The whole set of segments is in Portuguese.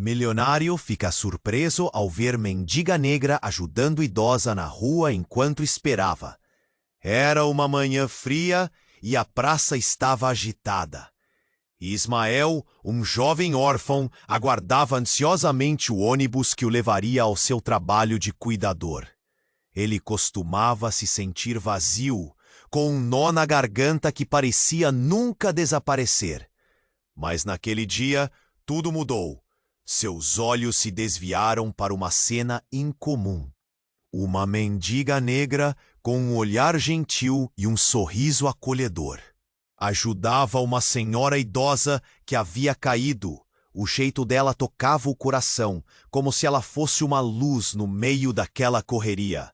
Milionário fica surpreso ao ver mendiga negra ajudando idosa na rua enquanto esperava. Era uma manhã fria e a praça estava agitada. Ismael, um jovem órfão, aguardava ansiosamente o ônibus que o levaria ao seu trabalho de cuidador. Ele costumava se sentir vazio, com um nó na garganta que parecia nunca desaparecer. Mas naquele dia, tudo mudou. Seus olhos se desviaram para uma cena incomum. Uma mendiga negra com um olhar gentil e um sorriso acolhedor. Ajudava uma senhora idosa que havia caído. O jeito dela tocava o coração, como se ela fosse uma luz no meio daquela correria.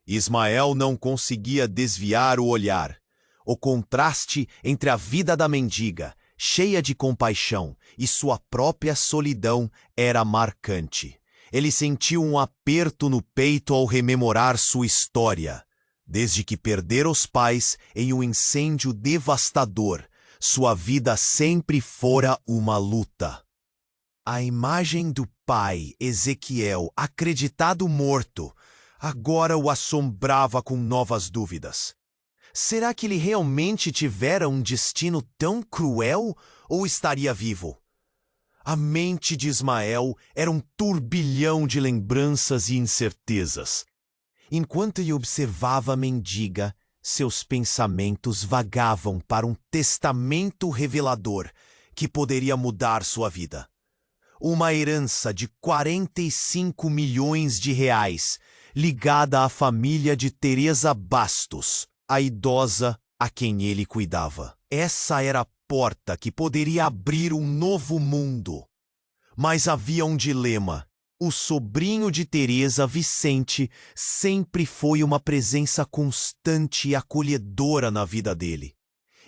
Ismael não conseguia desviar o olhar. O contraste entre a vida da mendiga, cheia de compaixão, e sua própria solidão era marcante. Ele sentiu um aperto no peito ao rememorar sua história. Desde que perdera os pais em um incêndio devastador, sua vida sempre fora uma luta. A imagem do pai, Ezequiel, acreditado morto, agora o assombrava com novas dúvidas. Será que ele realmente tivera um destino tão cruel ou estaria vivo? A mente de Ismael era um turbilhão de lembranças e incertezas. Enquanto ele observava a mendiga, seus pensamentos vagavam para um testamento revelador que poderia mudar sua vida. Uma herança de 45 milhões de reais, ligada à família de Teresa Bastos, a idosa a quem ele cuidava. Essa era a porta que poderia abrir um novo mundo. Mas havia um dilema. O sobrinho de Teresa, Vicente, sempre foi uma presença constante e acolhedora na vida dele.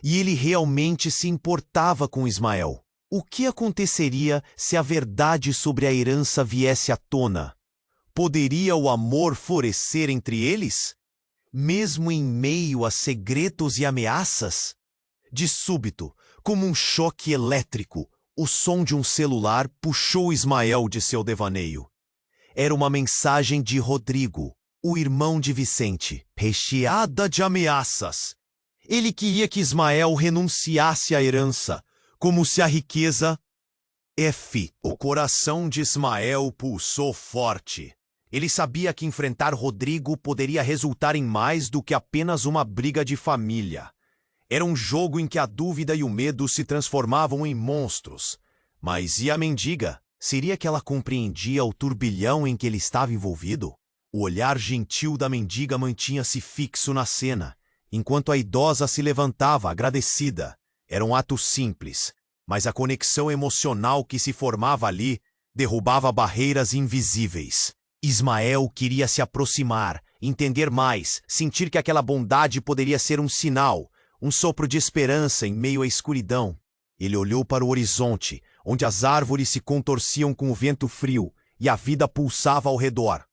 E ele realmente se importava com Ismael. O que aconteceria se a verdade sobre a herança viesse à tona? Poderia o amor florescer entre eles? Mesmo em meio a segredos e ameaças? De súbito, como um choque elétrico, o som de um celular puxou Ismael de seu devaneio. Era uma mensagem de Rodrigo, o irmão de Vicente, recheada de ameaças. Ele queria que Ismael renunciasse à herança, como se a riqueza... O coração de Ismael pulsou forte. Ele sabia que enfrentar Rodrigo poderia resultar em mais do que apenas uma briga de família. Era um jogo em que a dúvida e o medo se transformavam em monstros. Mas e a mendiga? Seria que ela compreendia o turbilhão em que ele estava envolvido? O olhar gentil da mendiga mantinha-se fixo na cena, enquanto a idosa se levantava agradecida. Era um ato simples, mas a conexão emocional que se formava ali derrubava barreiras invisíveis. Ismael queria se aproximar, entender mais, sentir que aquela bondade poderia ser um sinal, um sopro de esperança em meio à escuridão. Ele olhou para o horizonte, onde as árvores se contorciam com o vento frio e a vida pulsava ao redor.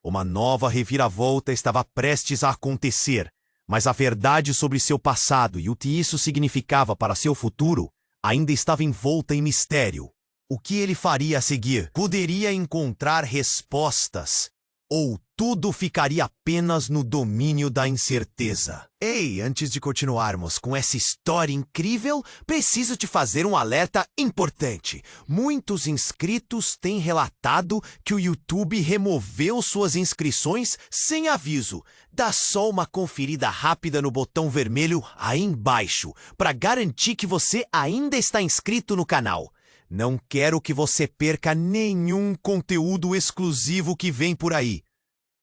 Uma nova reviravolta estava prestes a acontecer, mas a verdade sobre seu passado e o que isso significava para seu futuro ainda estava envolta em mistério. O que ele faria a seguir? Poderia encontrar respostas, ou tudo ficaria apenas no domínio da incerteza? Ei, antes de continuarmos com essa história incrível, preciso te fazer um alerta importante. Muitos inscritos têm relatado que o YouTube removeu suas inscrições sem aviso. Dá só uma conferida rápida no botão vermelho aí embaixo, para garantir que você ainda está inscrito no canal. Não quero que você perca nenhum conteúdo exclusivo que vem por aí.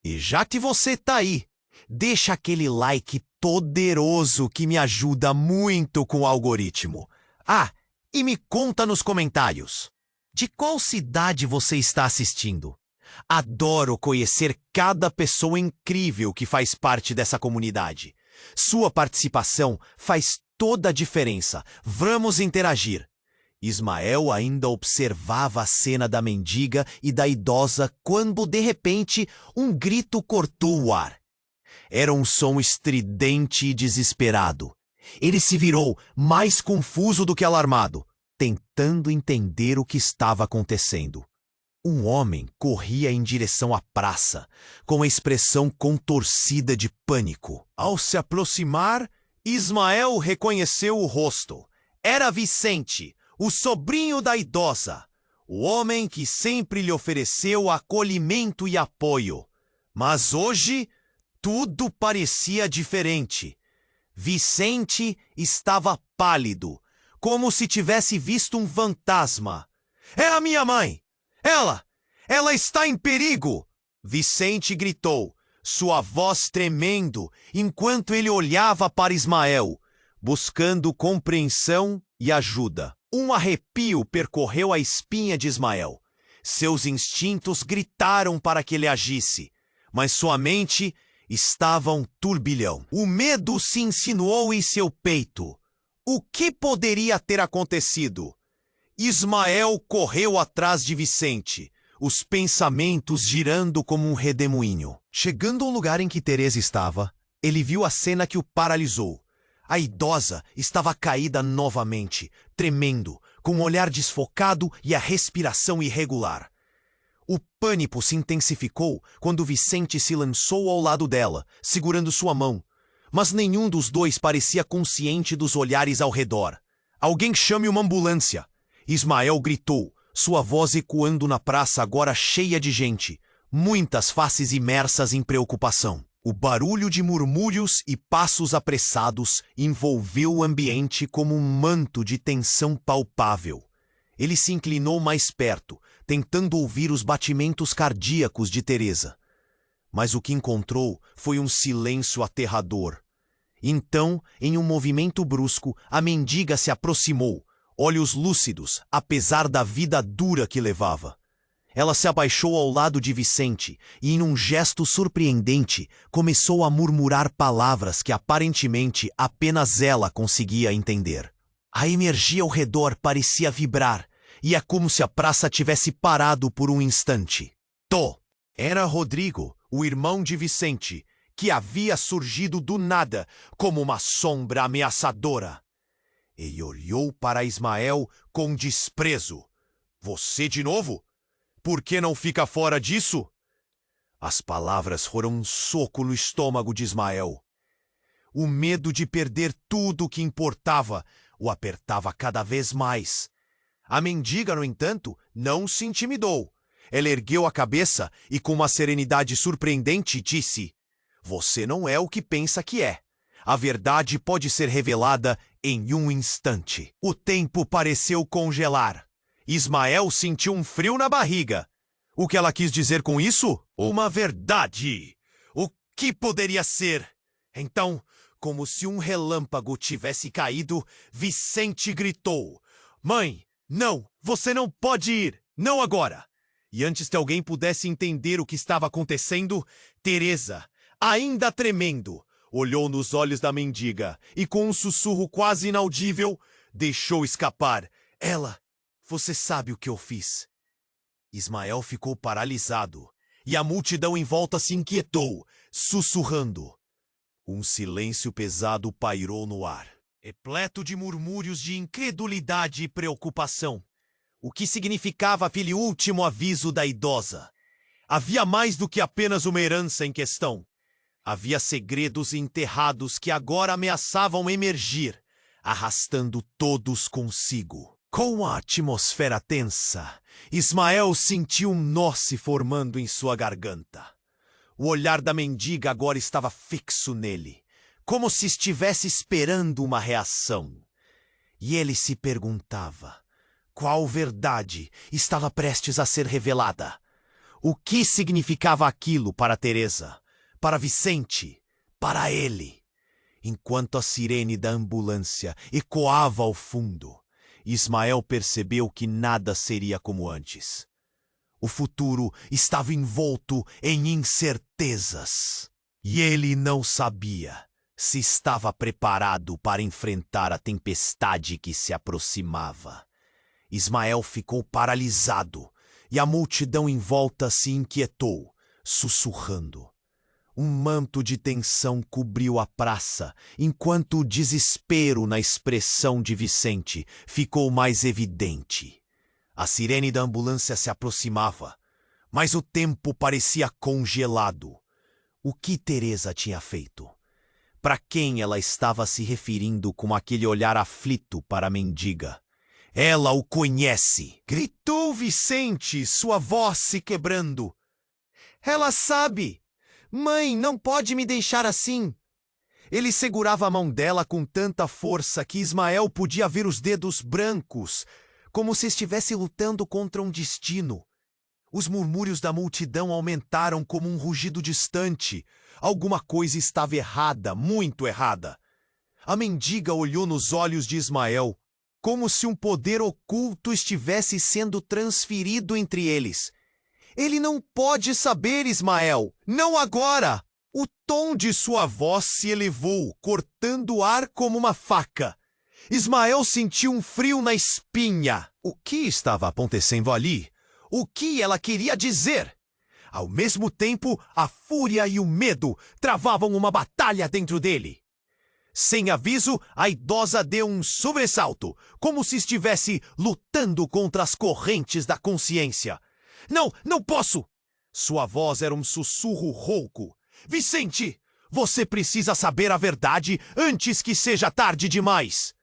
E já que você tá aí, deixa aquele like poderoso que me ajuda muito com o algoritmo. Ah, e me conta nos comentários. De qual cidade você está assistindo? Adoro conhecer cada pessoa incrível que faz parte dessa comunidade. Sua participação faz toda a diferença. Vamos interagir. Ismael ainda observava a cena da mendiga e da idosa quando, de repente, um grito cortou o ar. Era um som estridente e desesperado. Ele se virou, mais confuso do que alarmado, tentando entender o que estava acontecendo. Um homem corria em direção à praça, com a expressão contorcida de pânico. Ao se aproximar, Ismael reconheceu o rosto. Era Vicente, o sobrinho da idosa, o homem que sempre lhe ofereceu acolhimento e apoio. Mas hoje, tudo parecia diferente. Vicente estava pálido, como se tivesse visto um fantasma. "É a minha mãe! Ela está em perigo!" Vicente gritou, sua voz tremendo, enquanto ele olhava para Ismael, buscando compreensão e ajuda. Um arrepio percorreu a espinha de Ismael. Seus instintos gritaram para que ele agisse, mas sua mente estava um turbilhão. O medo se insinuou em seu peito. O que poderia ter acontecido? Ismael correu atrás de Vicente, os pensamentos girando como um redemoinho. Chegando ao lugar em que Teresa estava, ele viu a cena que o paralisou. A idosa estava caída novamente, tremendo, com um olhar desfocado e a respiração irregular. O pânico se intensificou quando Vicente se lançou ao lado dela, segurando sua mão. Mas nenhum dos dois parecia consciente dos olhares ao redor. "Alguém chame uma ambulância!" Ismael gritou, sua voz ecoando na praça agora cheia de gente, muitas faces imersas em preocupação. O barulho de murmúrios e passos apressados envolveu o ambiente como um manto de tensão palpável. Ele se inclinou mais perto, tentando ouvir os batimentos cardíacos de Teresa. Mas o que encontrou foi um silêncio aterrador. Então, em um movimento brusco, a mendiga se aproximou, olhos lúcidos, apesar da vida dura que levava. Ela se abaixou ao lado de Vicente e, em um gesto surpreendente, começou a murmurar palavras que aparentemente apenas ela conseguia entender. A energia ao redor parecia vibrar, e é como se a praça tivesse parado por um instante. Era Rodrigo, o irmão de Vicente, que havia surgido do nada como uma sombra ameaçadora. Ele olhou para Ismael com desprezo. "Você de novo? Por que não fica fora disso?" As palavras foram um soco no estômago de Ismael. O medo de perder tudo o que importava o apertava cada vez mais. A mendiga, no entanto, não se intimidou. Ela ergueu a cabeça e, com uma serenidade surpreendente, disse: "Você não é o que pensa que é. A verdade pode ser revelada em um instante." O tempo pareceu congelar. Ismael sentiu um frio na barriga. O que ela quis dizer com isso? Uma verdade! O que poderia ser? Então, como se um relâmpago tivesse caído, Vicente gritou: "Mãe, não! Você não pode ir! Não agora!" E antes que alguém pudesse entender o que estava acontecendo, Teresa, ainda tremendo, olhou nos olhos da mendiga e, com um sussurro quase inaudível, deixou escapar: "Você sabe o que eu fiz." Ismael ficou paralisado e a multidão em volta se inquietou, sussurrando. Um silêncio pesado pairou no ar, repleto de murmúrios de incredulidade e preocupação. O que significava aquele último aviso da idosa? Havia mais do que apenas uma herança em questão. Havia segredos enterrados que agora ameaçavam emergir, arrastando todos consigo. Com a atmosfera tensa, Ismael sentiu um nó se formando em sua garganta. O olhar da mendiga agora estava fixo nele, como se estivesse esperando uma reação. E ele se perguntava: qual verdade estava prestes a ser revelada? O que significava aquilo para Teresa, para Vicente, para ele? Enquanto a sirene da ambulância ecoava ao fundo, Ismael percebeu que nada seria como antes. O futuro estava envolto em incertezas. E ele não sabia se estava preparado para enfrentar a tempestade que se aproximava. Ismael ficou paralisado e a multidão em volta se inquietou, sussurrando. Um manto de tensão cobriu a praça, enquanto o desespero na expressão de Vicente ficou mais evidente. A sirene da ambulância se aproximava, mas o tempo parecia congelado. O que Teresa tinha feito? Para quem ela estava se referindo com aquele olhar aflito para a mendiga? Ela o conhece! Gritou Vicente, sua voz se quebrando. Ela sabe! Mãe, não pode me deixar assim! Ele segurava a mão dela com tanta força que Ismael podia ver os dedos brancos, como se estivesse lutando contra um destino. Os murmúrios da multidão aumentaram como um rugido distante. Alguma coisa estava errada, muito errada. A mendiga olhou nos olhos de Ismael, como se um poder oculto estivesse sendo transferido entre eles. Ele não pode saber, Ismael, não agora! O tom de sua voz se elevou, cortando o ar como uma faca. Ismael sentiu um frio na espinha. O que estava acontecendo ali? O que ela queria dizer? Ao mesmo tempo, a fúria e o medo travavam uma batalha dentro dele. Sem aviso, a idosa deu um sobressalto, como se estivesse lutando contra as correntes da consciência. Não, não posso! Sua voz era um sussurro rouco. Vicente, você precisa saber a verdade antes que seja tarde demais.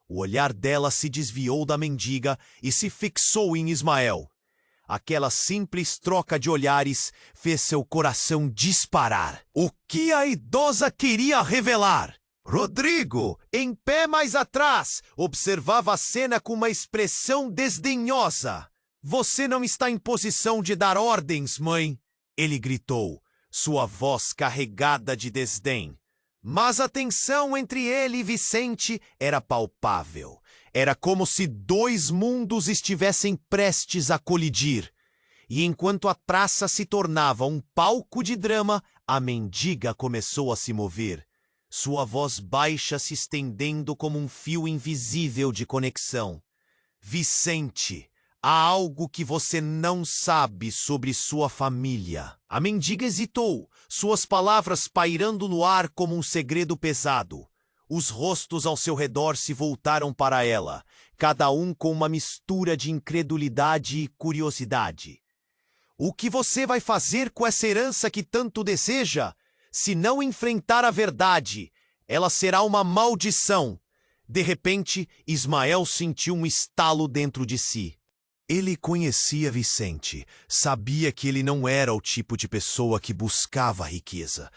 O olhar dela se desviou da mendiga e se fixou em Ismael. Aquela simples troca de olhares fez seu coração disparar. O que a idosa queria revelar? Rodrigo, em pé mais atrás, observava a cena com uma expressão desdenhosa. Você não está em posição de dar ordens, mãe, ele gritou, sua voz carregada de desdém. Mas a tensão entre ele e Vicente era palpável. Era como se dois mundos estivessem prestes a colidir. E enquanto a praça se tornava um palco de drama, a mendiga começou a se mover. Sua voz baixa se estendendo como um fio invisível de conexão. Vicente, há algo que você não sabe sobre sua família. A mendiga hesitou, suas palavras pairando no ar como um segredo pesado. Os rostos ao seu redor se voltaram para ela, cada um com uma mistura de incredulidade e curiosidade. O que você vai fazer com essa herança que tanto deseja? Se não enfrentar a verdade, ela será uma maldição. De repente, Ismael sentiu um estalo dentro de si. Ele conhecia Vicente, sabia que ele não era o tipo de pessoa que buscava a riqueza.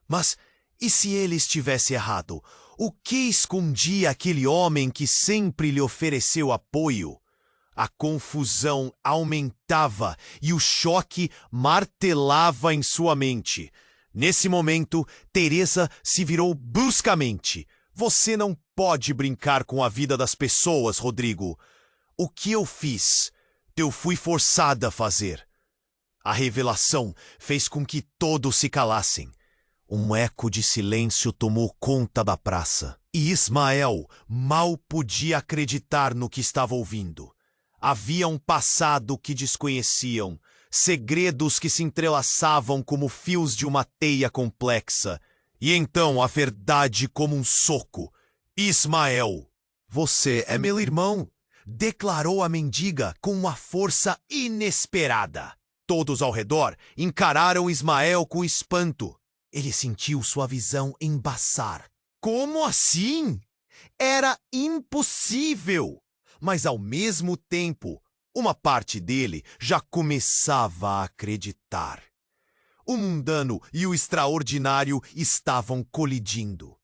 Mas e se ele estivesse errado? O que escondia aquele homem que sempre lhe ofereceu apoio? A confusão aumentava e o choque martelava em sua mente. Nesse momento, Teresa se virou bruscamente. Você não pode brincar com a vida das pessoas, Rodrigo. O que eu fiz, eu fui forçada a fazer. A revelação fez com que todos se calassem. Um eco de silêncio tomou conta da praça. E Ismael mal podia acreditar no que estava ouvindo. Havia um passado que desconheciam, segredos que se entrelaçavam como fios de uma teia complexa. E então a verdade como um soco. Ismael, você é meu irmão, declarou a mendiga com uma força inesperada. Todos ao redor encararam Ismael com espanto. Ele sentiu sua visão embaçar. Como assim? Era impossível! Mas ao mesmo tempo, uma parte dele já começava a acreditar. O mundano e o extraordinário estavam colidindo.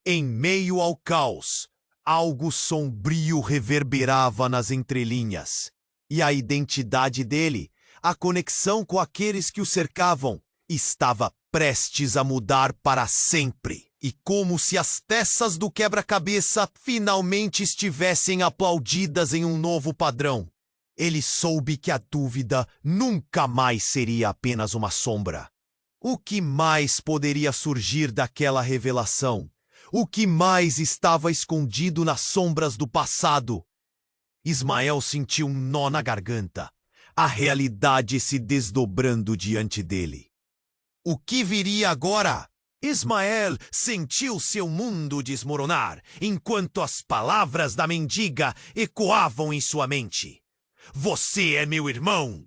Em meio ao caos, algo sombrio reverberava nas entrelinhas. E a identidade dele, a conexão com aqueles que o cercavam, estava prestes a mudar para sempre. E como se as peças do quebra-cabeça finalmente estivessem aplaudidas em um novo padrão. Ele soube que a dúvida nunca mais seria apenas uma sombra. O que mais poderia surgir daquela revelação? O que mais estava escondido nas sombras do passado? Ismael sentiu um nó na garganta, a realidade se desdobrando diante dele. O que viria agora? Ismael sentiu seu mundo desmoronar, enquanto as palavras da mendiga ecoavam em sua mente. Você é meu irmão!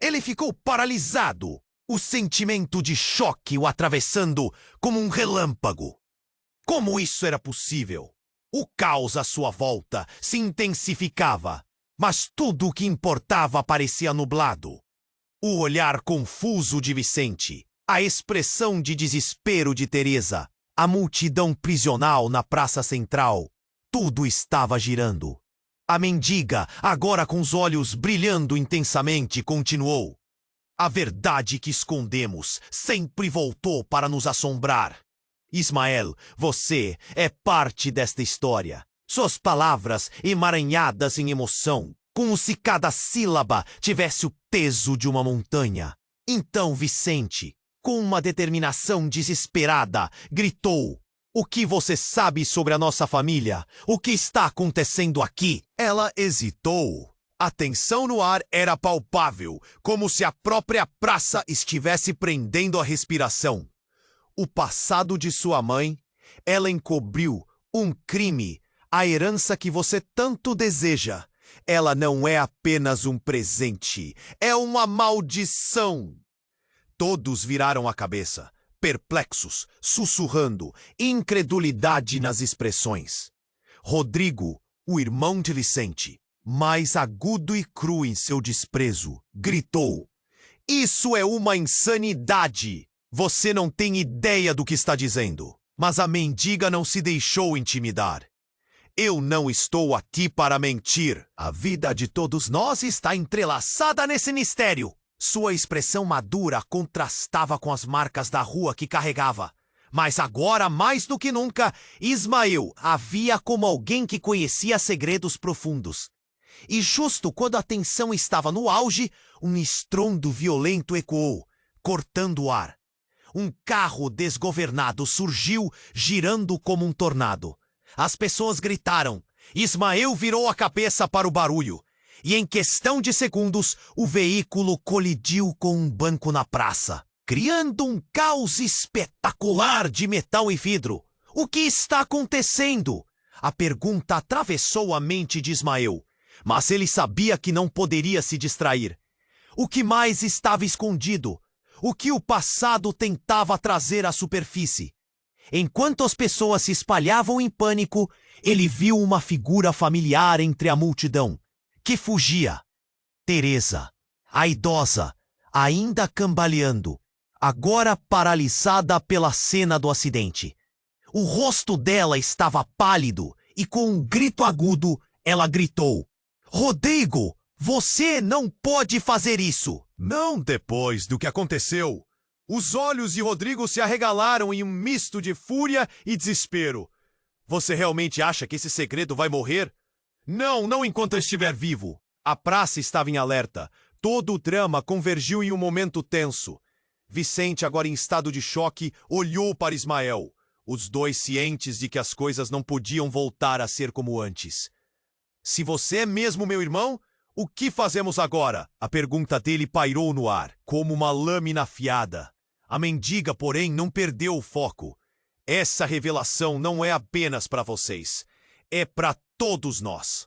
Ele ficou paralisado, o sentimento de choque o atravessando como um relâmpago. Como isso era possível? O caos à sua volta se intensificava, mas tudo o que importava parecia nublado. O olhar confuso de Vicente, a expressão de desespero de Teresa, a multidão prisional na praça central, tudo estava girando. A mendiga, agora com os olhos brilhando intensamente, continuou. A verdade que escondemos sempre voltou para nos assombrar. Ismael, você é parte desta história. Suas palavras emaranhadas em emoção, como se cada sílaba tivesse o peso de uma montanha. Então Vicente, com uma determinação desesperada, gritou: "O que você sabe sobre a nossa família? O que está acontecendo aqui?" Ela hesitou. A tensão no ar era palpável, como se a própria praça estivesse prendendo a respiração. O passado de sua mãe, ela encobriu um crime, a herança que você tanto deseja. Ela não é apenas um presente, é uma maldição. Todos viraram a cabeça, perplexos, sussurrando, incredulidade nas expressões. Rodrigo, o irmão de Vicente, mais agudo e cru em seu desprezo, gritou: "Isso é uma insanidade! Você não tem ideia do que está dizendo." Mas a mendiga não se deixou intimidar. "Eu não estou aqui para mentir. A vida de todos nós está entrelaçada nesse mistério." Sua expressão madura contrastava com as marcas da rua que carregava. Mas agora, mais do que nunca, Ismael a via como alguém que conhecia segredos profundos. E justo quando a tensão estava no auge, um estrondo violento ecoou, cortando o ar. Um carro desgovernado surgiu, girando como um tornado. As pessoas gritaram. Ismael virou a cabeça para o barulho. E em questão de segundos, o veículo colidiu com um banco na praça, criando um caos espetacular de metal e vidro. O que está acontecendo? A pergunta atravessou a mente de Ismael, mas ele sabia que não poderia se distrair. O que mais estava escondido? O que o passado tentava trazer à superfície? Enquanto as pessoas se espalhavam em pânico, ele viu uma figura familiar entre a multidão, que fugia. Teresa, a idosa, ainda cambaleando, agora paralisada pela cena do acidente. O rosto dela estava pálido e com um grito agudo, ela gritou: "Rodrigo, você não pode fazer isso!" Não depois do que aconteceu. Os olhos de Rodrigo se arregalaram em um misto de fúria e desespero. Você realmente acha que esse segredo vai morrer? Não, não enquanto eu estiver vivo. A praça estava em alerta. Todo o drama convergiu em um momento tenso. Vicente, agora em estado de choque, olhou para Ismael, os dois cientes de que as coisas não podiam voltar a ser como antes. "Se você é mesmo meu irmão, o que fazemos agora?" A pergunta dele pairou no ar, como uma lâmina afiada. A mendiga, porém, não perdeu o foco. "Essa revelação não é apenas para vocês. É para todos nós.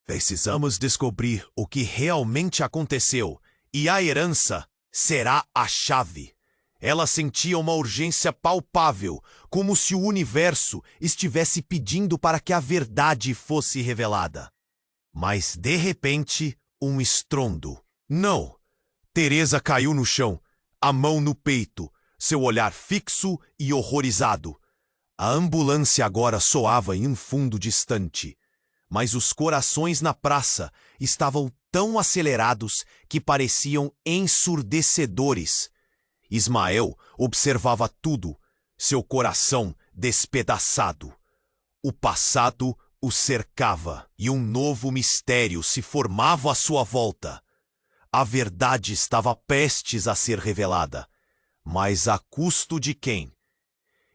Precisamos descobrir o que realmente aconteceu, e a herança será a chave." Ela sentia uma urgência palpável, como se o universo estivesse pedindo para que a verdade fosse revelada. Mas, de repente, um estrondo. Não! Teresa caiu no chão, a mão no peito, seu olhar fixo e horrorizado. A ambulância agora soava em um fundo distante, mas os corações na praça estavam tão acelerados que pareciam ensurdecedores. Ismael observava tudo, seu coração despedaçado. O passado o cercava e um novo mistério se formava à sua volta. A verdade estava prestes a ser revelada, mas a custo de quem?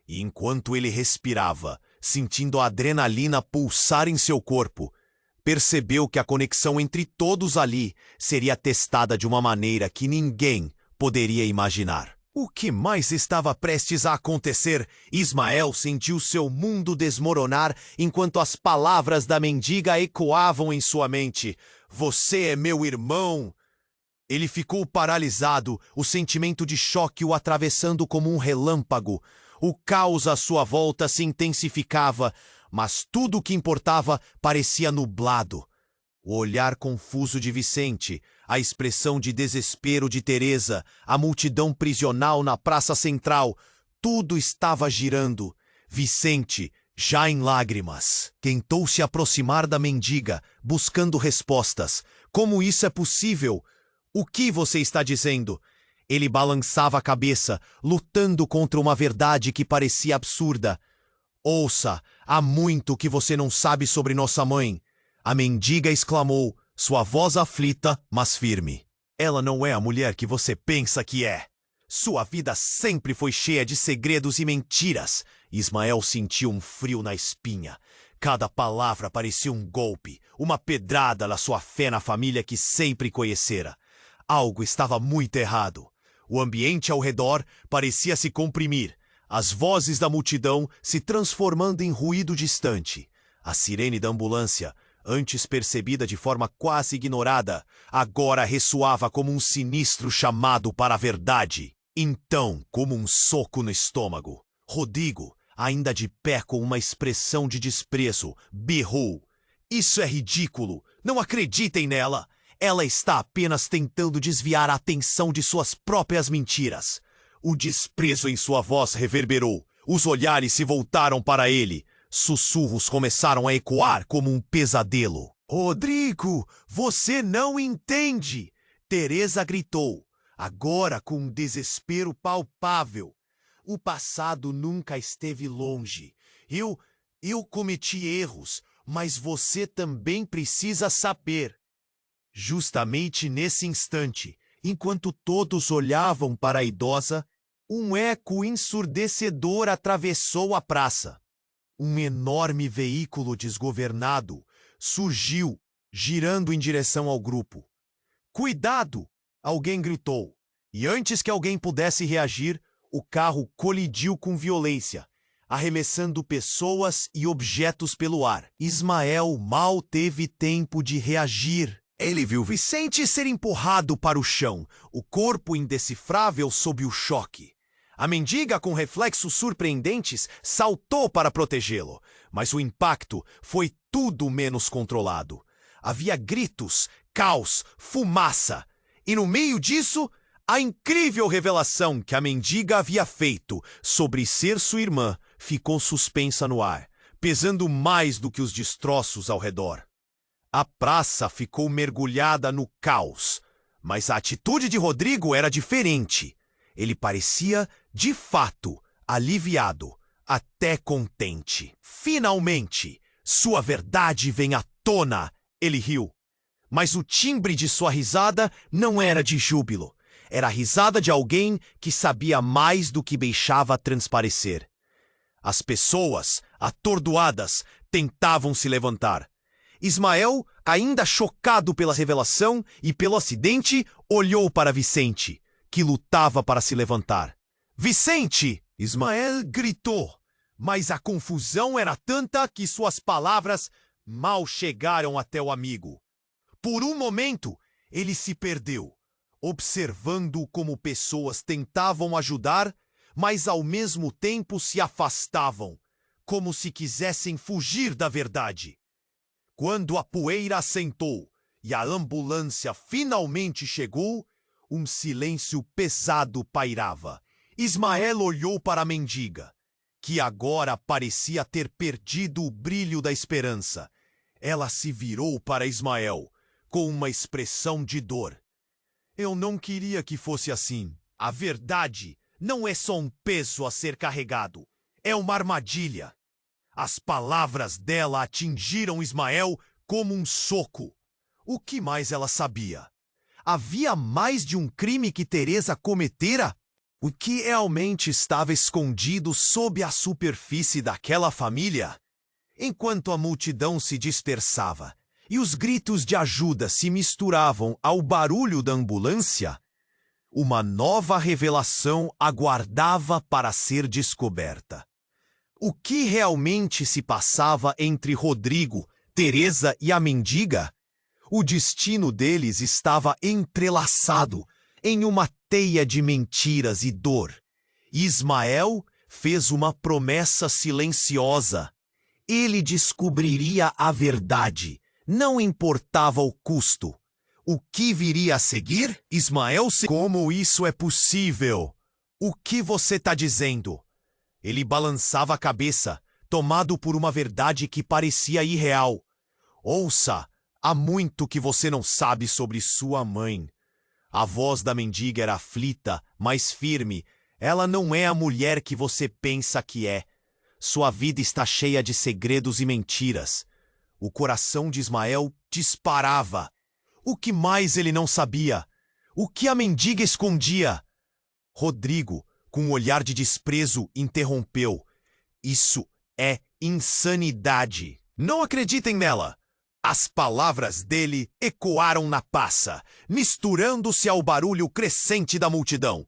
E enquanto ele respirava, sentindo a adrenalina pulsar em seu corpo, percebeu que a conexão entre todos ali seria testada de uma maneira que ninguém poderia imaginar. O que mais estava prestes a acontecer? Ismael sentiu seu mundo desmoronar enquanto as palavras da mendiga ecoavam em sua mente. Você é meu irmão! Ele ficou paralisado, o sentimento de choque o atravessando como um relâmpago. O caos à sua volta se intensificava, mas tudo o que importava parecia nublado. O olhar confuso de Vicente, a expressão de desespero de Teresa, a multidão prisional na praça central, tudo estava girando. Vicente, já em lágrimas, tentou se aproximar da mendiga, buscando respostas. Como isso é possível? O que você está dizendo? Ele balançava a cabeça, lutando contra uma verdade que parecia absurda. Ouça, há muito que você não sabe sobre nossa mãe. A mendiga exclamou, sua voz aflita, mas firme. Ela não é a mulher que você pensa que é. Sua vida sempre foi cheia de segredos e mentiras. Ismael sentiu um frio na espinha. Cada palavra parecia um golpe, uma pedrada na sua fé na família que sempre conhecera. Algo estava muito errado. O ambiente ao redor parecia se comprimir, as vozes da multidão se transformando em ruído distante. A sirene da ambulância, antes percebida de forma quase ignorada, agora ressoava como um sinistro chamado para a verdade. Então, como um soco no estômago, Rodrigo, ainda de pé com uma expressão de desprezo, berrou. Isso é ridículo! Não acreditem nela! Ela está apenas tentando desviar a atenção de suas próprias mentiras. O desprezo em sua voz reverberou. Os olhares se voltaram para ele. Sussurros começaram a ecoar como um pesadelo. Rodrigo, você não entende! Teresa gritou, agora com um desespero palpável. O passado nunca esteve longe. Eu cometi erros, mas você também precisa saber. Justamente nesse instante, enquanto todos olhavam para a idosa, um eco ensurdecedor atravessou a praça. Um enorme veículo desgovernado surgiu, girando em direção ao grupo. Cuidado! Alguém gritou, e antes que alguém pudesse reagir, o carro colidiu com violência, arremessando pessoas e objetos pelo ar. Ismael mal teve tempo de reagir. Ele viu Vicente ser empurrado para o chão, o corpo indecifrável sob o choque. A mendiga, com reflexos surpreendentes, saltou para protegê-lo, mas o impacto foi tudo menos controlado. Havia gritos, caos, fumaça, e no meio disso, a incrível revelação que a mendiga havia feito sobre ser sua irmã ficou suspensa no ar, pesando mais do que os destroços ao redor. A praça ficou mergulhada no caos, mas a atitude de Rodrigo era diferente. Ele parecia, de fato, aliviado, até contente. Finalmente, sua verdade vem à tona, ele riu. Mas o timbre de sua risada não era de júbilo. Era a risada de alguém que sabia mais do que deixava transparecer. As pessoas, atordoadas, tentavam se levantar. Ismael, ainda chocado pela revelação e pelo acidente, olhou para Vicente, que lutava para se levantar. Vicente! Ismael gritou, mas a confusão era tanta que suas palavras mal chegaram até o amigo. Por um momento, ele se perdeu, observando como pessoas tentavam ajudar, mas ao mesmo tempo se afastavam, como se quisessem fugir da verdade. Quando a poeira assentou e a ambulância finalmente chegou, um silêncio pesado pairava. Ismael olhou para a mendiga, que agora parecia ter perdido o brilho da esperança. Ela se virou para Ismael, com uma expressão de dor. Eu não queria que fosse assim. A verdade não é só um peso a ser carregado, é uma armadilha. As palavras dela atingiram Ismael como um soco. O que mais ela sabia? Havia mais de um crime que Teresa cometera? O que realmente estava escondido sob a superfície daquela família? Enquanto a multidão se dispersava e os gritos de ajuda se misturavam ao barulho da ambulância, uma nova revelação aguardava para ser descoberta. O que realmente se passava entre Rodrigo, Teresa e a mendiga? O destino deles estava entrelaçado em uma teia de mentiras e dor. Ismael fez uma promessa silenciosa. Ele descobriria a verdade, não importava o custo. O que viria a seguir? Como isso é possível? O que você está dizendo? Ele balançava a cabeça, tomado por uma verdade que parecia irreal. Ouça, há muito que você não sabe sobre sua mãe. A voz da mendiga era aflita, mas firme. Ela não é a mulher que você pensa que é. Sua vida está cheia de segredos e mentiras. O coração de Ismael disparava. O que mais ele não sabia? O que a mendiga escondia? Rodrigo, com um olhar de desprezo, interrompeu. Isso é insanidade. Não acreditem nela. As palavras dele ecoaram na praça, misturando-se ao barulho crescente da multidão.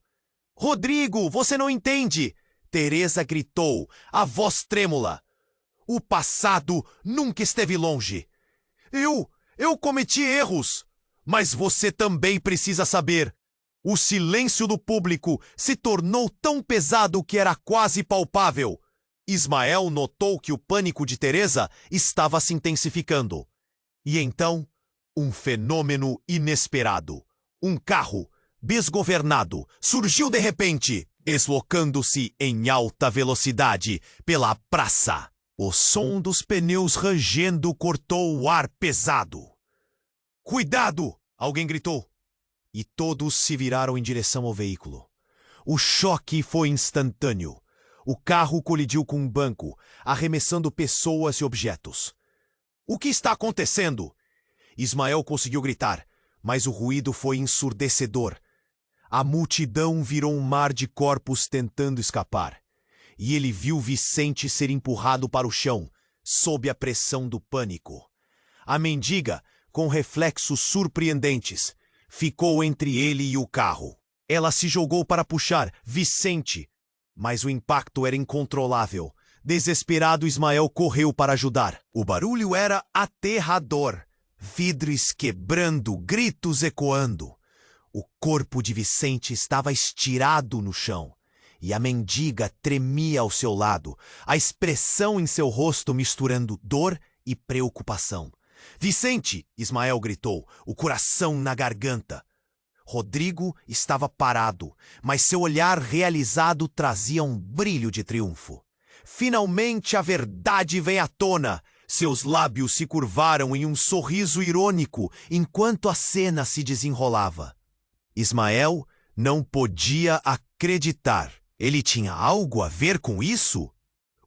Rodrigo, você não entende! Teresa gritou, a voz trêmula. O passado nunca esteve longe. Eu cometi erros. Mas você também precisa saber. O silêncio do público se tornou tão pesado que era quase palpável. Ismael notou que o pânico de Teresa estava se intensificando. E então, um fenômeno inesperado. Um carro, desgovernado, surgiu de repente, deslocando-se em alta velocidade pela praça. O som dos pneus rangendo cortou o ar pesado. Cuidado! Alguém gritou. E todos se viraram em direção ao veículo. O choque foi instantâneo. O carro colidiu com um banco, arremessando pessoas e objetos. O que está acontecendo? Ismael conseguiu gritar, mas o ruído foi ensurdecedor. A multidão virou um mar de corpos tentando escapar. E ele viu Vicente ser empurrado para o chão, sob a pressão do pânico. A mendiga, com reflexos surpreendentes, ficou entre ele e o carro. Ela se jogou para puxar Vicente, mas o impacto era incontrolável. Desesperado, Ismael correu para ajudar. O barulho era aterrador. Vidros quebrando, gritos ecoando. O corpo de Vicente estava estirado no chão. E a mendiga tremia ao seu lado, a expressão em seu rosto misturando dor e preocupação. Vicente! Ismael gritou, o coração na garganta. Rodrigo estava parado, mas seu olhar realizado trazia um brilho de triunfo. Finalmente a verdade veio à tona. Seus lábios se curvaram em um sorriso irônico enquanto a cena se desenrolava. Ismael não podia acreditar. Ele tinha algo a ver com isso?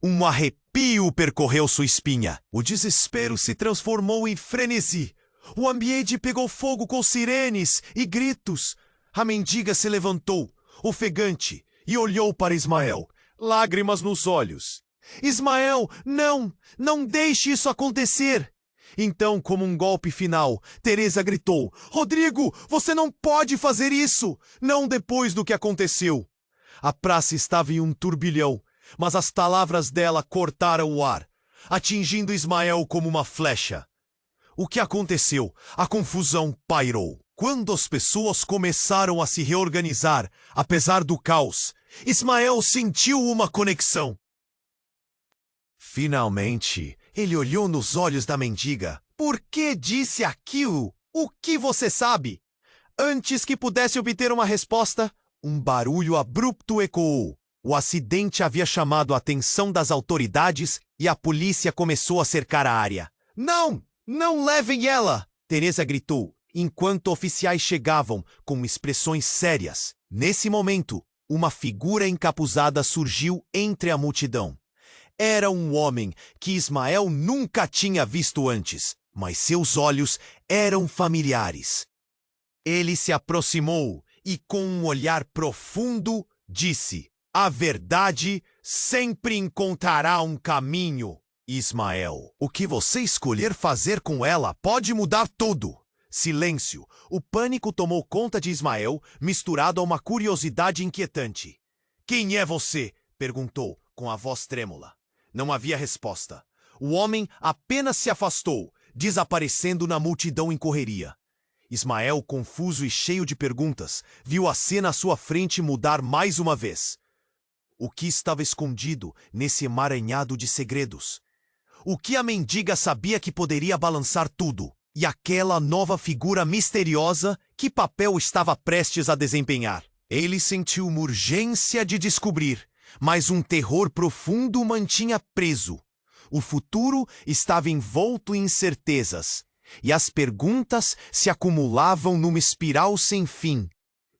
Um arrepio percorreu sua espinha. O desespero se transformou em frenesi. O ambiente pegou fogo com sirenes e gritos. A mendiga se levantou, ofegante, e olhou para Ismael, lágrimas nos olhos. Ismael, não deixe isso acontecer! Então, como um golpe final, Teresa gritou, Rodrigo, você não pode fazer isso! Não depois do que aconteceu! A praça estava em um turbilhão, mas as palavras dela cortaram o ar, atingindo Ismael como uma flecha. O que aconteceu? A confusão pairou. Quando as pessoas começaram a se reorganizar, apesar do caos, Ismael sentiu uma conexão. Finalmente, ele olhou nos olhos da mendiga. Por que disse aquilo? O que você sabe? Antes que pudesse obter uma resposta, um barulho abrupto ecoou. O acidente havia chamado a atenção das autoridades e a polícia começou a cercar a área. Não! Não levem ela! Teresa gritou, enquanto oficiais chegavam com expressões sérias. Nesse momento, uma figura encapuzada surgiu entre a multidão. Era um homem que Ismael nunca tinha visto antes, mas seus olhos eram familiares. Ele se aproximou e, com um olhar profundo, disse: A verdade sempre encontrará um caminho. Ismael, o que você escolher fazer com ela pode mudar tudo. Silêncio. O pânico tomou conta de Ismael, misturado a uma curiosidade inquietante. Quem é você? Perguntou, com a voz trêmula. Não havia resposta. O homem apenas se afastou, desaparecendo na multidão em correria. Ismael, confuso e cheio de perguntas, viu a cena à sua frente mudar mais uma vez. O que estava escondido nesse emaranhado de segredos? O que a mendiga sabia que poderia balançar tudo? E aquela nova figura misteriosa, que papel estava prestes a desempenhar? Ele sentiu uma urgência de descobrir, mas um terror profundo o mantinha preso. O futuro estava envolto em incertezas, e as perguntas se acumulavam numa espiral sem fim.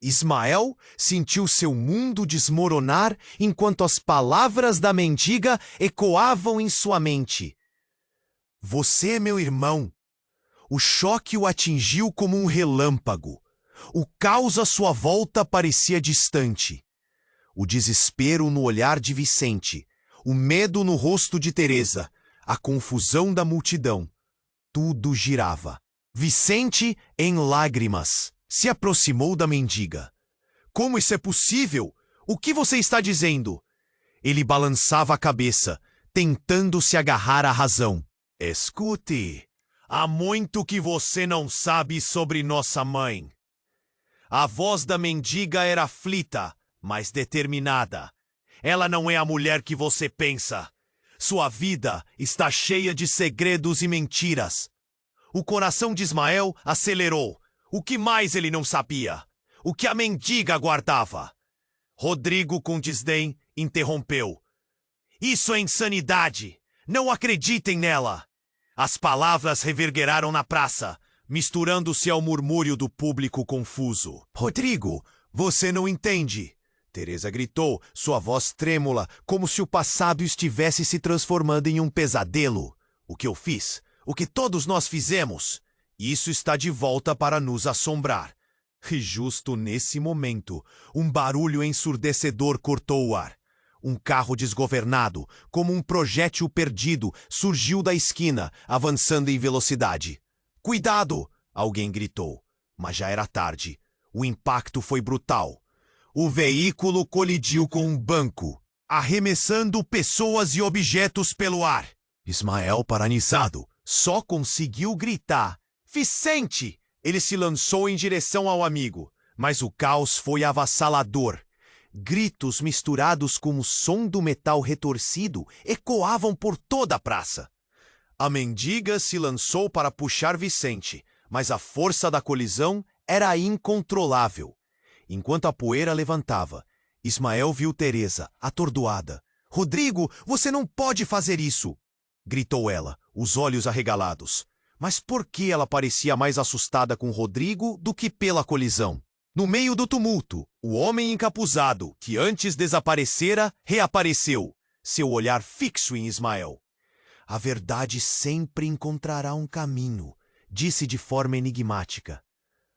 Ismael sentiu seu mundo desmoronar enquanto as palavras da mendiga ecoavam em sua mente. Você é meu irmão. O choque o atingiu como um relâmpago. O caos à sua volta parecia distante. O desespero no olhar de Vicente, o medo no rosto de Teresa, a confusão da multidão. Tudo girava. Vicente, em lágrimas, se aproximou da mendiga. Como isso é possível? O que você está dizendo? Ele balançava a cabeça, tentando se agarrar à razão. Escute, há muito que você não sabe sobre nossa mãe. A voz da mendiga era aflita, mas determinada. Ela não é a mulher que você pensa. Sua vida está cheia de segredos e mentiras. O coração de Ismael acelerou. O que mais ele não sabia? O que a mendiga guardava? Rodrigo, com desdém, interrompeu. Isso é insanidade! Não acreditem nela! As palavras reverberaram na praça, misturando-se ao murmúrio do público confuso. Rodrigo, você não entende! Teresa gritou, sua voz trêmula, como se o passado estivesse se transformando em um pesadelo. O que eu fiz? O que todos nós fizemos? Isso está de volta para nos assombrar. E justo nesse momento, um barulho ensurdecedor cortou o ar. Um carro desgovernado, como um projétil perdido, surgiu da esquina, avançando em velocidade. Cuidado! Alguém gritou. Mas já era tarde. O impacto foi brutal. O veículo colidiu com um banco, arremessando pessoas e objetos pelo ar. Ismael, paralisado, só conseguiu gritar. Vicente! Ele se lançou em direção ao amigo, mas o caos foi avassalador. Gritos misturados com o som do metal retorcido ecoavam por toda a praça. A mendiga se lançou para puxar Vicente, mas a força da colisão era incontrolável. Enquanto a poeira levantava, Ismael viu Teresa, atordoada. Rodrigo, você não pode fazer isso! Gritou ela, os olhos arregalados. Mas por que ela parecia mais assustada com Rodrigo do que pela colisão? No meio do tumulto, o homem encapuzado, que antes desaparecera, reapareceu, seu olhar fixo em Ismael. A verdade sempre encontrará um caminho, disse de forma enigmática.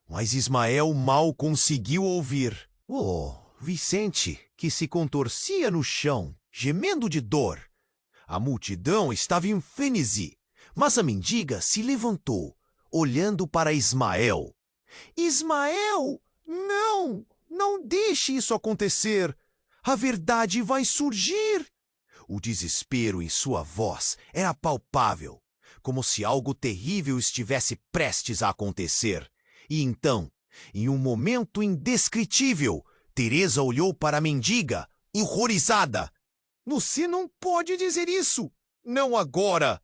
Mas Ismael mal conseguiu ouvir. Oh, Vicente, que se contorcia no chão, gemendo de dor. A multidão estava em frenesi, mas a mendiga se levantou, olhando para Ismael. Ismael, não! Não deixe isso acontecer! A verdade vai surgir! O desespero em sua voz era palpável, como se algo terrível estivesse prestes a acontecer. E então, em um momento indescritível, Teresa olhou para a mendiga, horrorizada. Você não pode dizer isso! Não agora!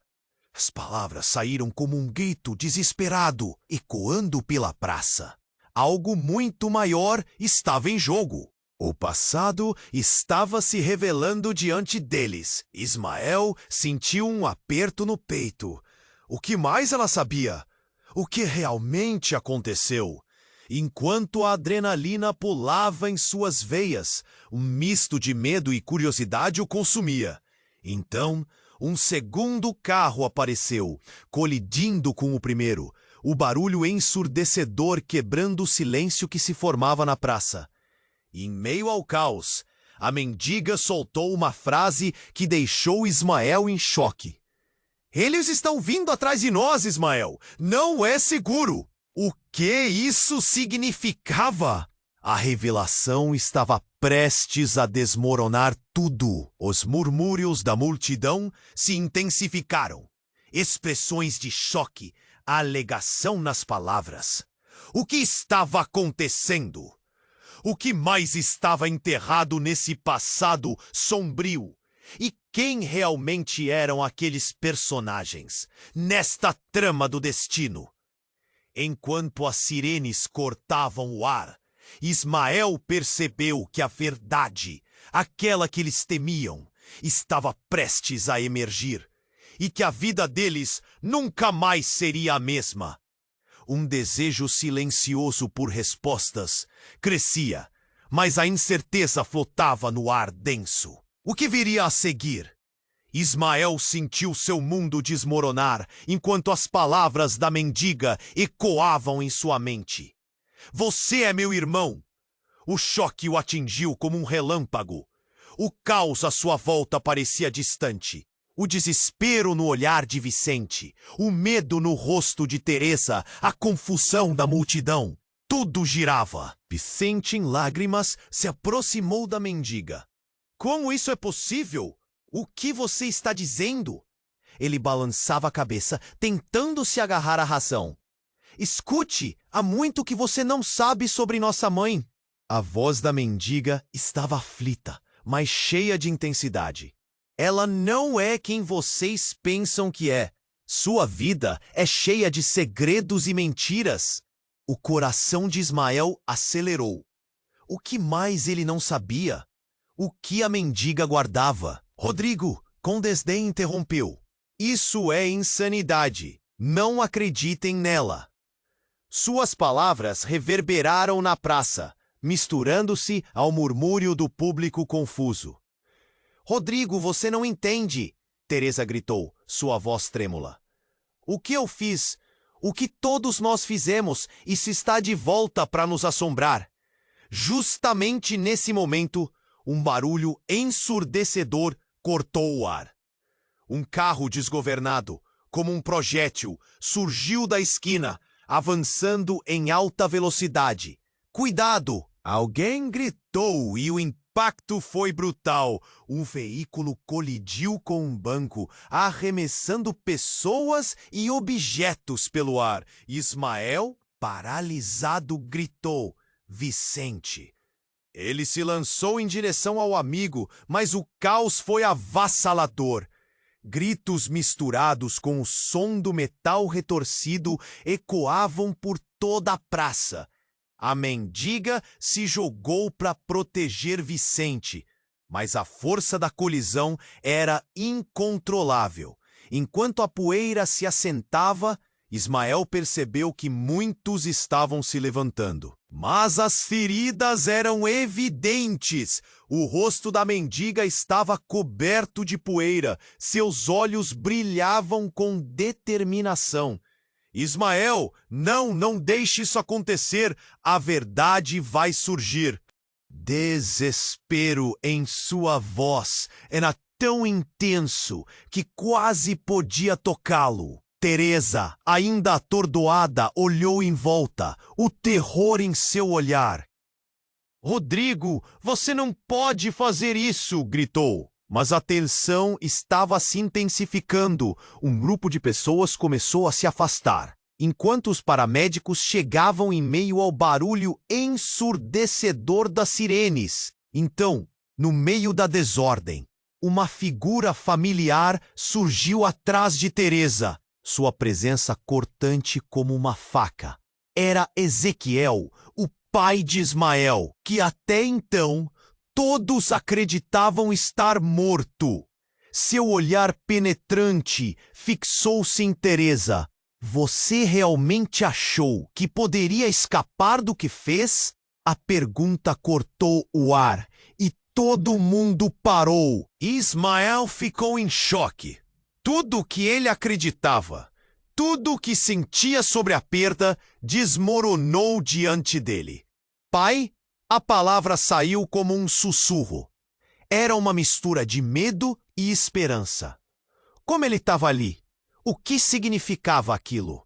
As palavras saíram como um grito desesperado, ecoando pela praça. Algo muito maior estava em jogo. O passado estava se revelando diante deles. Ismael sentiu um aperto no peito. O que mais ela sabia? O que realmente aconteceu? Enquanto a adrenalina pulava em suas veias, um misto de medo e curiosidade o consumia. Então, um segundo carro apareceu, colidindo com o primeiro, o barulho ensurdecedor quebrando o silêncio que se formava na praça. Em meio ao caos, a mendiga soltou uma frase que deixou Ismael em choque. Eles estão vindo atrás de nós, Ismael. Não é seguro. O que isso significava? A revelação estava prestes a desmoronar tudo. Os murmúrios da multidão se intensificaram. expressões de choque, alegação nas palavras. O que estava acontecendo? O que mais estava enterrado nesse passado sombrio? E quem realmente eram aqueles personagens nesta trama do destino? Enquanto as sirenes cortavam o ar, Ismael percebeu que a verdade, aquela que eles temiam, estava prestes a emergir e que a vida deles nunca mais seria a mesma. Um desejo silencioso por respostas crescia, mas a incerteza flotava no ar denso. O que viria a seguir? Ismael sentiu seu mundo desmoronar enquanto as palavras da mendiga ecoavam em sua mente. Você é meu irmão. O choque o atingiu como um relâmpago. O caos à sua volta parecia distante. O desespero no olhar de Vicente, o medo no rosto de Teresa, a confusão da multidão. Tudo girava. Vicente, em lágrimas, se aproximou da mendiga. Como isso é possível? O que você está dizendo? Ele balançava a cabeça, tentando se agarrar à razão. Escute, há muito que você não sabe sobre nossa mãe. A voz da mendiga estava aflita, mas cheia de intensidade. Ela não é quem vocês pensam que é. Sua vida é cheia de segredos e mentiras. O coração de Ismael acelerou. O que mais ele não sabia? O que a mendiga guardava? Rodrigo, com desdém, interrompeu. Isso é insanidade. Não acreditem nela. Suas palavras reverberaram na praça, misturando-se ao murmúrio do público confuso. Rodrigo, você não entende, Teresa gritou, sua voz trêmula. O que eu fiz? O que todos nós fizemos, e se está de volta para nos assombrar. Justamente nesse momento, um barulho ensurdecedor cortou o ar. Um carro desgovernado, como um projétil, surgiu da esquina, avançando em alta velocidade. Cuidado! Alguém gritou e o impacto foi brutal. Um veículo colidiu com um banco, arremessando pessoas e objetos pelo ar. Ismael, paralisado, gritou: Vicente! Ele se lançou em direção ao amigo, mas o caos foi avassalador. Gritos misturados com o som do metal retorcido ecoavam por toda a praça. A mendiga se jogou para proteger Vicente, mas a força da colisão era incontrolável. Enquanto a poeira se assentava, Ismael percebeu que muitos estavam se levantando. Mas as feridas eram evidentes. O rosto da mendiga estava coberto de poeira. Seus olhos brilhavam com determinação. Ismael, não deixe isso acontecer. A verdade vai surgir. Desespero em sua voz era tão intenso que quase podia tocá-lo. Teresa, ainda atordoada, olhou em volta, o terror em seu olhar. Rodrigo, você não pode fazer isso, gritou. Mas a tensão estava se intensificando. Um grupo de pessoas começou a se afastar, enquanto os paramédicos chegavam em meio ao barulho ensurdecedor das sirenes. Então, no meio da desordem, uma figura familiar surgiu atrás de Teresa. Sua presença cortante como uma faca. Era Ezequiel, o pai de Ismael, que até então todos acreditavam estar morto. Seu olhar penetrante fixou-se em Teresa. Você realmente achou que poderia escapar do que fez? A pergunta cortou o ar e todo mundo parou. Ismael ficou em choque. Tudo o que ele acreditava, tudo o que sentia sobre a perda, desmoronou diante dele. Pai, a palavra saiu como um sussurro. Era uma mistura de medo e esperança. Como ele estava ali? O que significava aquilo?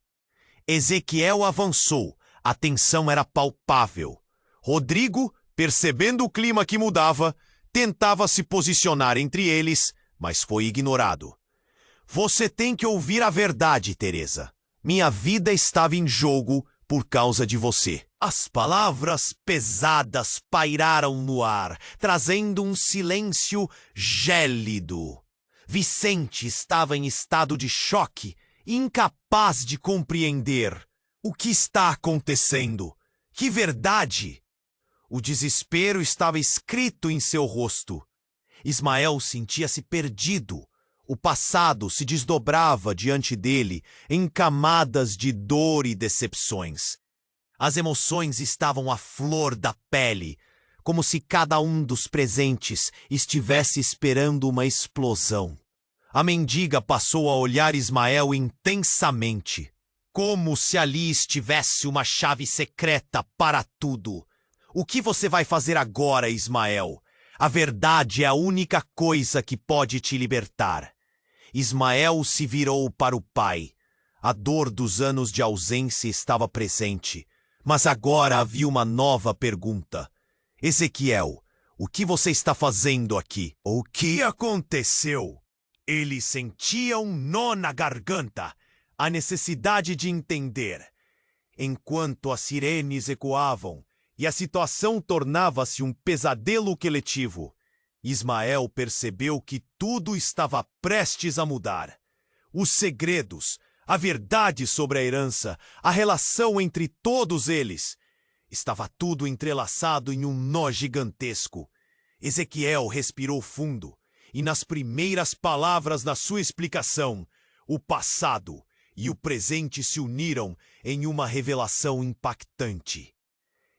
Ezequiel avançou. A tensão era palpável. Rodrigo, percebendo o clima que mudava, tentava se posicionar entre eles, mas foi ignorado. Você tem que ouvir a verdade, Teresa. Minha vida estava em jogo por causa de você. As palavras pesadas pairaram no ar, trazendo um silêncio gélido. Vicente estava em estado de choque, incapaz de compreender. O que está acontecendo? Que verdade! O desespero estava escrito em seu rosto. Ismael sentia-se perdido. O passado se desdobrava diante dele em camadas de dor e decepções. As emoções estavam à flor da pele, como se cada um dos presentes estivesse esperando uma explosão. A mendiga passou a olhar Ismael intensamente, como se ali estivesse uma chave secreta para tudo. O que você vai fazer agora, Ismael? A verdade é a única coisa que pode te libertar. Ismael se virou para o pai. A dor dos anos de ausência estava presente, mas agora havia uma nova pergunta. Ezequiel, o que você está fazendo aqui? O que aconteceu? Ele sentia um nó na garganta, a necessidade de entender. Enquanto as sirenes ecoavam e a situação tornava-se um pesadelo coletivo, Ismael percebeu que tudo estava prestes a mudar. Os segredos, a verdade sobre a herança, a relação entre todos eles. Estava tudo entrelaçado em um nó gigantesco. Ezequiel respirou fundo, e nas primeiras palavras da sua explicação, o passado e o presente se uniram em uma revelação impactante.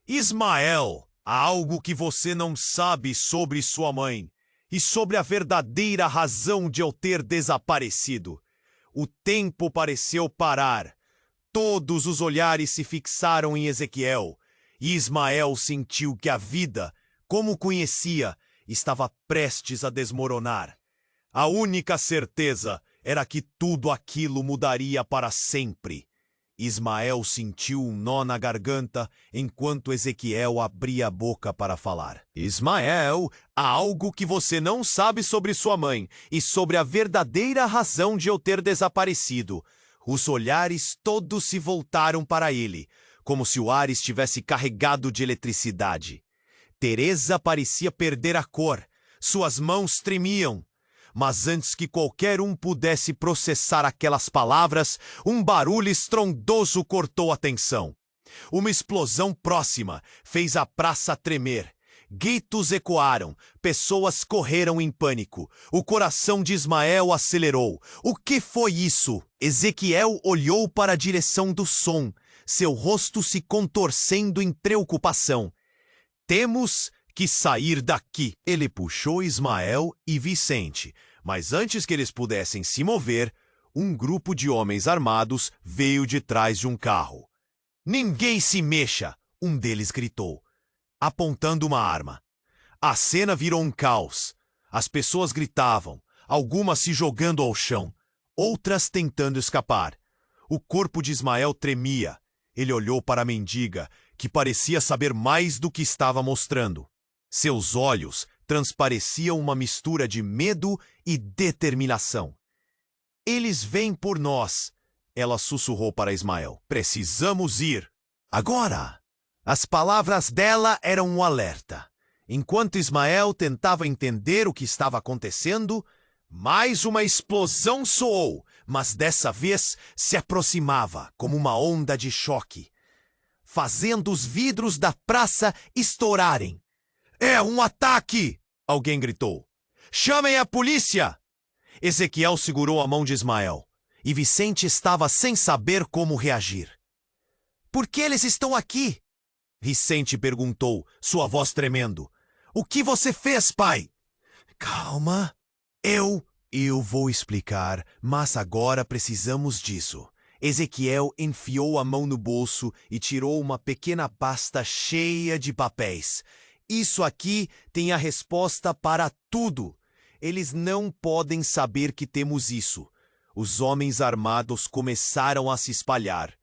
Ismael, há algo que você não sabe sobre sua mãe e sobre a verdadeira razão de eu ter desaparecido. O tempo pareceu parar. Todos os olhares se fixaram em Ezequiel, e Ismael sentiu que a vida, como o conhecia, estava prestes a desmoronar. A única certeza era que tudo aquilo mudaria para sempre. Ismael sentiu um nó na garganta enquanto Ezequiel abria a boca para falar. Ismael, há algo que você não sabe sobre sua mãe e sobre a verdadeira razão de eu ter desaparecido. Os olhares todos se voltaram para ele, como se o ar estivesse carregado de eletricidade. Teresa parecia perder a cor. Suas mãos tremiam. Mas antes que qualquer um pudesse processar aquelas palavras, um barulho estrondoso cortou a tensão. Uma explosão próxima fez a praça tremer. Gritos ecoaram, pessoas correram em pânico. O coração de Ismael acelerou. O que foi isso? Ezequiel olhou para a direção do som, seu rosto se contorcendo em preocupação. Temos que sair daqui. Ele puxou Ismael e Vicente, mas antes que eles pudessem se mover, um grupo de homens armados veio de trás de um carro. Ninguém se mexa, um deles gritou, apontando uma arma. A cena virou um caos. As pessoas gritavam, algumas se jogando ao chão, outras tentando escapar. O corpo de Ismael tremia. Ele olhou para a mendiga, que parecia saber mais do que estava mostrando. Seus olhos transpareciam uma mistura de medo e determinação. Eles vêm por nós, ela sussurrou para Ismael. Precisamos ir. Agora! As palavras dela eram um alerta. Enquanto Ismael tentava entender o que estava acontecendo, mais uma explosão soou, mas dessa vez se aproximava como uma onda de choque, fazendo os vidros da praça estourarem. É um ataque! Alguém gritou. Chamem a polícia! Ezequiel segurou a mão de Ismael, e Vicente estava sem saber como reagir. Por que eles estão aqui? Vicente perguntou, sua voz tremendo. O que você fez, pai? Calma. Eu vou explicar, mas agora precisamos disso. Ezequiel enfiou a mão no bolso e tirou uma pequena pasta cheia de papéis. Isso aqui tem a resposta para tudo. Eles não podem saber que temos isso. Os homens armados começaram a se espalhar.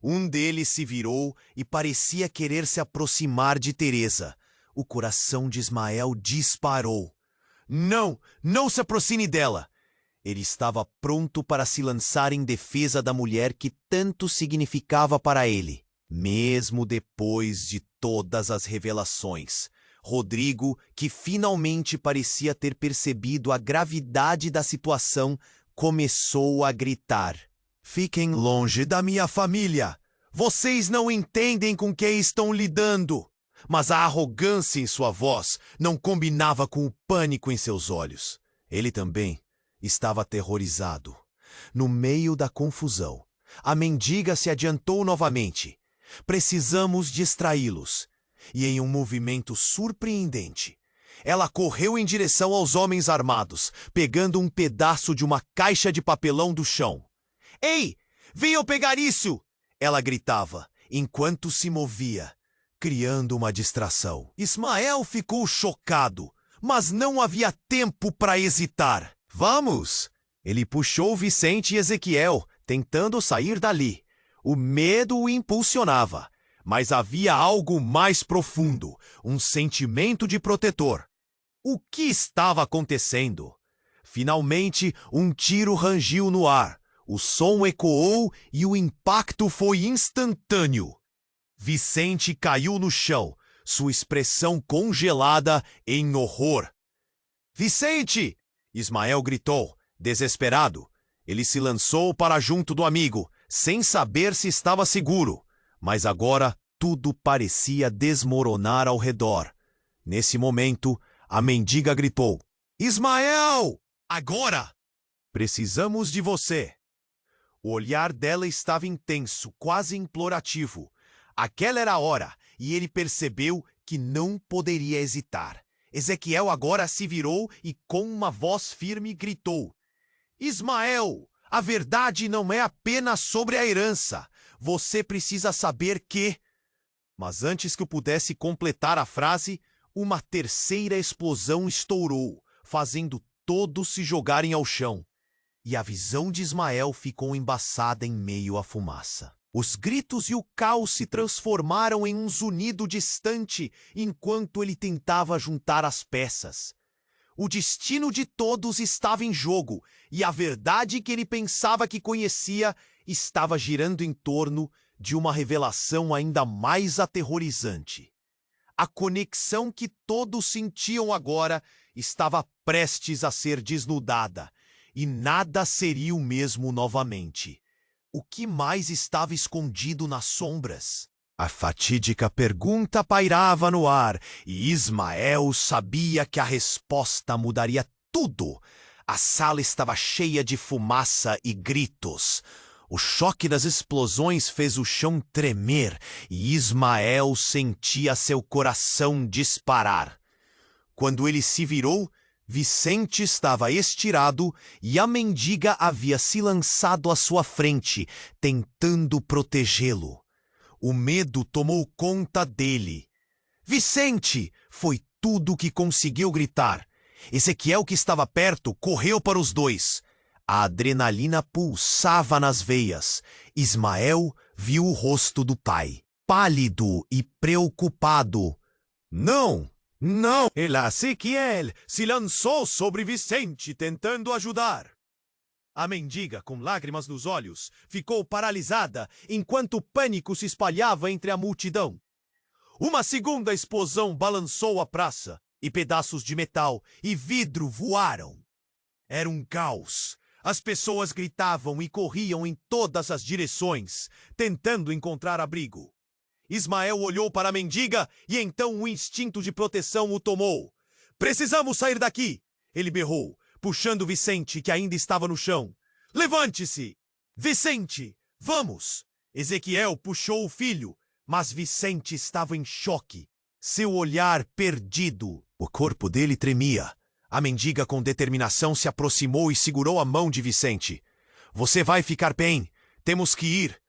Um deles se virou e parecia querer se aproximar de Teresa. O coração de Ismael disparou. Não se aproxime dela! Ele estava pronto para se lançar em defesa da mulher que tanto significava para ele. Mesmo depois de todas as revelações, Rodrigo, que finalmente parecia ter percebido a gravidade da situação, começou a gritar: "Fiquem longe da minha família! Vocês não entendem com quem estão lidando!" Mas a arrogância em sua voz não combinava com o pânico em seus olhos. Ele também estava aterrorizado. No meio da confusão, a mendiga se adiantou novamente. "Precisamos distraí-los." E em um movimento surpreendente, ela correu em direção aos homens armados, pegando um pedaço de uma caixa de papelão do chão. "Ei, venham pegar isso!" ela gritava, enquanto se movia, criando uma distração. Ismael ficou chocado, mas não havia tempo para hesitar. "Vamos!" Ele puxou Vicente e Ezequiel, tentando sair dali. O medo o impulsionava, mas havia algo mais profundo, um sentimento de protetor. O que estava acontecendo? Finalmente, um tiro rangiu no ar. O som ecoou e o impacto foi instantâneo. Vicente caiu no chão, sua expressão congelada em horror. "Vicente!" Ismael gritou, desesperado. Ele se lançou para junto do amigo, sem saber se estava seguro. Mas agora tudo parecia desmoronar ao redor. Nesse momento, a mendiga gritou: "Ismael! Agora! Precisamos de você!" O olhar dela estava intenso, quase implorativo. Aquela era a hora, e ele percebeu que não poderia hesitar. Ezequiel agora se virou e, com uma voz firme, gritou: "Ismael, a verdade não é apenas sobre a herança. Você precisa saber que..." Mas antes que eu pudesse completar a frase, uma terceira explosão estourou, fazendo todos se jogarem ao chão. E a visão de Ismael ficou embaçada em meio à fumaça. Os gritos e o caos se transformaram em um zunido distante enquanto ele tentava juntar as peças. O destino de todos estava em jogo, e a verdade que ele pensava que conhecia estava girando em torno de uma revelação ainda mais aterrorizante. A conexão que todos sentiam agora estava prestes a ser desnudada, e nada seria o mesmo novamente. O que mais estava escondido nas sombras? A fatídica pergunta pairava no ar, e Ismael sabia que a resposta mudaria tudo. A sala estava cheia de fumaça e gritos. O choque das explosões fez o chão tremer, e Ismael sentia seu coração disparar. Quando ele se virou, Vicente estava estirado e a mendiga havia se lançado à sua frente, tentando protegê-lo. O medo tomou conta dele. "Vicente!" foi tudo o que conseguiu gritar. Ezequiel, que estava perto, correu para os dois. A adrenalina pulsava nas veias. Ismael viu o rosto do pai, pálido e preocupado. "Não! Não!" Ezequiel se lançou sobre Vicente, tentando ajudar. A mendiga, com lágrimas nos olhos, ficou paralisada enquanto o pânico se espalhava entre a multidão. Uma segunda explosão balançou a praça, e pedaços de metal e vidro voaram. Era um caos. As pessoas gritavam e corriam em todas as direções, tentando encontrar abrigo. Ismael olhou para a mendiga e então um instinto de proteção o tomou. "Precisamos sair daqui!" ele berrou, puxando Vicente, que ainda estava no chão. "Levante-se! Vicente, vamos!" Ezequiel puxou o filho, mas Vicente estava em choque, seu olhar perdido. O corpo dele tremia. A mendiga, com determinação, se aproximou e segurou a mão de Vicente. "Você vai ficar bem. Temos que ir."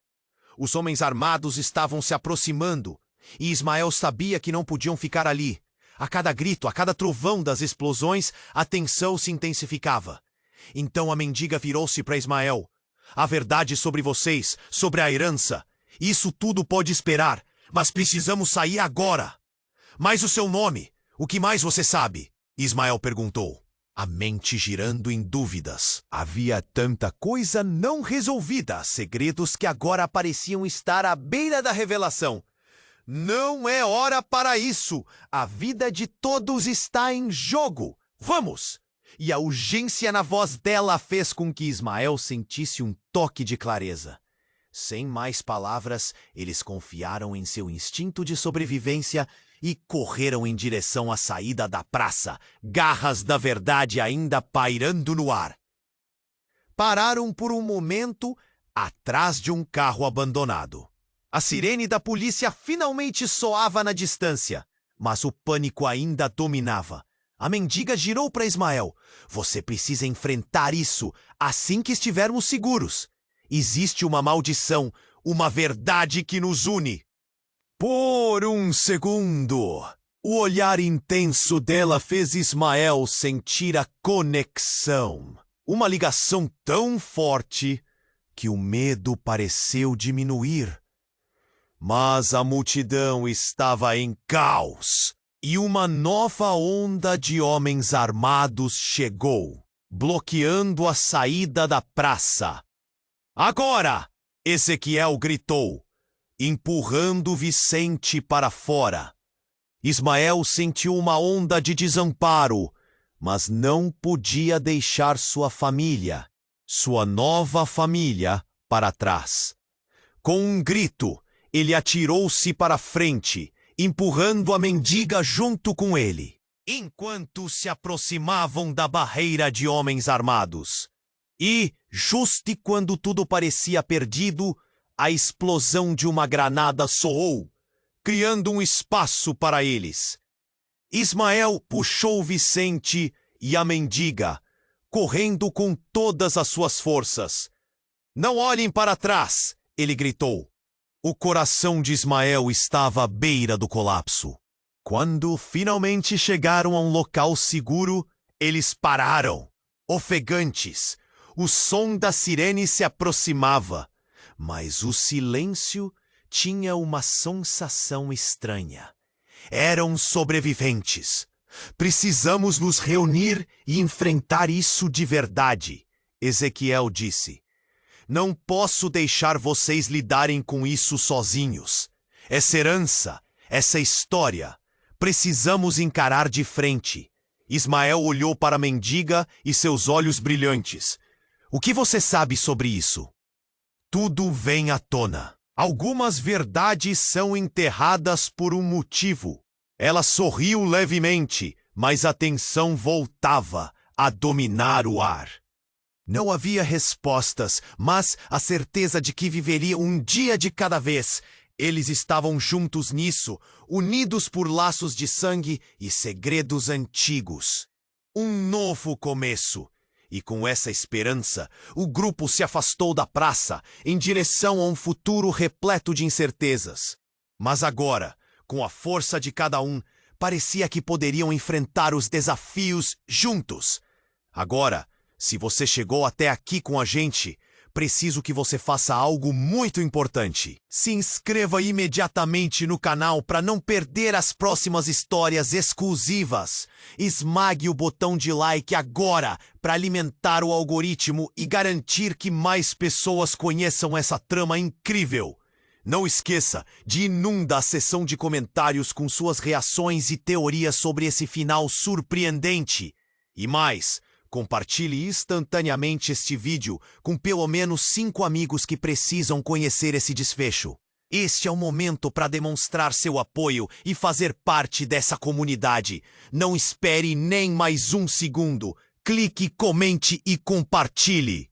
Os homens armados estavam se aproximando, e Ismael sabia que não podiam ficar ali. A cada grito, a cada trovão das explosões, a tensão se intensificava. Então a mendiga virou-se para Ismael. "A verdade sobre vocês, sobre a herança. Isso tudo pode esperar, mas precisamos sair agora." "Mas o seu nome? O que mais você sabe?" Ismael perguntou. a mente girando em dúvidas. Havia tanta coisa não resolvida, segredos que agora pareciam estar à beira da revelação. Não é hora para isso! A vida de todos está em jogo! Vamos! E a urgência na voz dela fez com que Ismael sentisse um toque de clareza. Sem mais palavras, eles confiaram em seu instinto de sobrevivência e correram em direção à saída da praça, garras da verdade ainda pairando no ar. Pararam por um momento atrás de um carro abandonado. A sirene da polícia finalmente soava na distância, mas o pânico ainda dominava. A mendiga girou para Ismael. Você precisa enfrentar isso assim que estivermos seguros. Existe uma maldição, uma verdade que nos une. Por um segundo, o olhar intenso dela fez Ismael sentir a conexão. Uma ligação tão forte que o medo pareceu diminuir. Mas a multidão estava em caos e uma nova onda de homens armados chegou, bloqueando a saída da praça. Agora! Ezequiel gritou, empurrando Vicente para fora. Ismael sentiu uma onda de desamparo, mas não podia deixar sua família, sua nova família, para trás. Com um grito, ele atirou-se para frente, empurrando a mendiga junto com ele, enquanto se aproximavam da barreira de homens armados. E, justo quando tudo parecia perdido, a explosão de uma granada soou, criando um espaço para eles. Ismael puxou Vicente e a mendiga, correndo com todas as suas forças. Não olhem para trás, ele gritou. O coração de Ismael estava à beira do colapso. Quando finalmente chegaram a um local seguro, eles pararam, ofegantes. O som da sirene se aproximava, mas o silêncio tinha uma sensação estranha. Eram sobreviventes. Precisamos nos reunir e enfrentar isso de verdade, Ezequiel disse. Não posso deixar vocês lidarem com isso sozinhos. Essa herança, essa história, precisamos encarar de frente. Ismael olhou para a mendiga e seus olhos brilhantes. O que você sabe sobre isso? Tudo vem à tona. Algumas verdades são enterradas por um motivo. Ela sorriu levemente, mas a tensão voltava a dominar o ar. Não havia respostas, mas a certeza de que viveriam um dia de cada vez. Eles estavam juntos nisso, unidos por laços de sangue e segredos antigos. Um novo começo. E com essa esperança, o grupo se afastou da praça em direção a um futuro repleto de incertezas. Mas agora, com a força de cada um, parecia que poderiam enfrentar os desafios juntos. Agora, se você chegou até aqui com a gente, preciso que você faça algo muito importante. Se inscreva imediatamente no canal para não perder as próximas histórias exclusivas. Esmague o botão de like agora para alimentar o algoritmo e garantir que mais pessoas conheçam essa trama incrível. Não esqueça de inundar a seção de comentários com suas reações e teorias sobre esse final surpreendente. E mais, compartilhe instantaneamente este vídeo com pelo menos 5 amigos que precisam conhecer esse desfecho. Este é o momento para demonstrar seu apoio e fazer parte dessa comunidade. Não espere nem mais um segundo. Clique, comente e compartilhe.